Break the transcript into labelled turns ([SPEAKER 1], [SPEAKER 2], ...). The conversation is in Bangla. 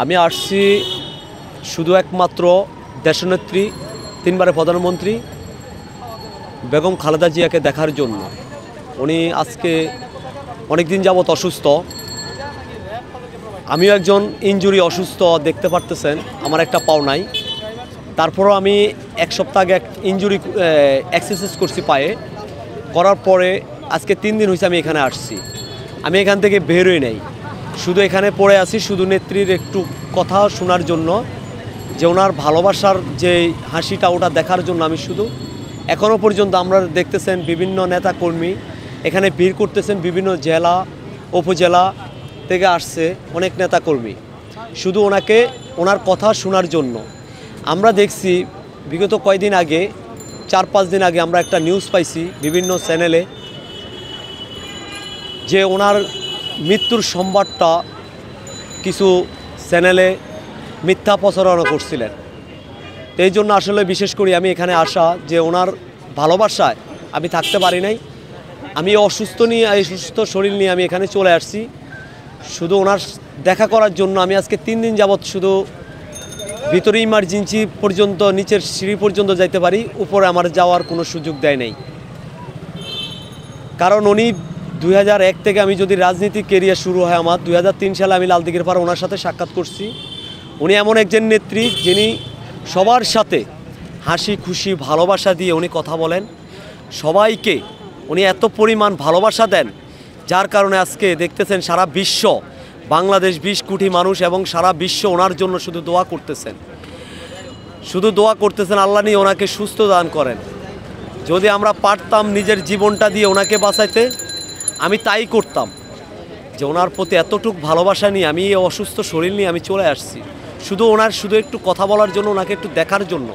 [SPEAKER 1] আমি আসছি শুধু একমাত্র দেশনেত্রী, তিনবারের প্রধানমন্ত্রী বেগম খালেদা জিয়াকে দেখার জন্য। উনি আজকে অনেক দিন যাবৎ অসুস্থ। আমিও একজন ইনজুরি অসুস্থ, দেখতে পারতেছেন আমার একটা পাও নাই। তারপরও আমি এক সপ্তাহ আগে ইনজুরি এক্সারসাইজ করছি পায়ে, করার পরে আজকে 3 দিন হয়েছে আমি এখানে আসছি। আমি এখান থেকে বেরোই নাই, শুধু এখানে পড়ে আছি শুধু নেত্রীর একটু কথা শোনার জন্য, যে ওনার ভালোবাসার যে হাসিটা ওটা দেখার জন্য। আমি শুধু এখনও পর্যন্ত আমরা দেখতেছেন বিভিন্ন নেতা কর্মী এখানে ভিড় করতেছেন, বিভিন্ন জেলা উপজেলা থেকে আসছে অনেক নেতা কর্মী শুধু ওনার কথা শোনার জন্য। আমরা দেখছি বিগত কয়েকদিন আগে, 4-5 দিন আগে আমরা একটা নিউজ পাইছি বিভিন্ন চ্যানেলে, যে ওনার মৃত্যুর সংবাদটা কিছু চ্যানেলে মিথ্যা প্রচারণা করছিলেন। তো এই জন্য আসলে বিশেষ করে আমি এখানে আসা, যে ওনার ভালোবাসায় আমি থাকতে পারি নাই। আমি অসুস্থ শরীর নিয়ে আমি এখানে চলে আসছি শুধু ওনার দেখা করার জন্য। আমি আজকে 3 দিন যাবৎ শুধু ভিতরে ইমার্জেন্সি পর্যন্ত, নিচের সিঁড়ি পর্যন্ত যাইতে পারি, উপরে আমার যাওয়ার কোনো সুযোগ দেয় নাই। কারণ উনি 2001 থেকে, আমি যদি রাজনীতি কেরিয়ার শুরু হয় আমার 2003 সালে, আমি লালদিঘির পাড়ে ওনার সাথে সাক্ষাৎ করছি। উনি এমন একজন নেত্রী যিনি সবার সাথে হাসি খুশি ভালোবাসা দিয়ে উনি কথা বলেন, সবাইকে উনি এত পরিমাণ ভালোবাসা দেন, যার কারণে আজকে দেখতেছেন সারা বিশ্ব, বাংলাদেশ 20 কোটি মানুষ এবং সারা বিশ্ব ওনার জন্য শুধু দোয়া করতেছেন। আল্লাহ নিয়ে ওনাকে সুস্থ দান করেন। যদি আমরা পারতাম নিজের জীবনটা দিয়ে ওনাকে বাঁচাইতে, আমি তাই করতাম। যে ওনার প্রতি এতটুকু ভালোবাসা নিয়ে আমি এই অসুস্থ শরীর নিয়ে আমি চলে আসছি শুধু একটু কথা বলার জন্য, ওনাকে একটু দেখার জন্য।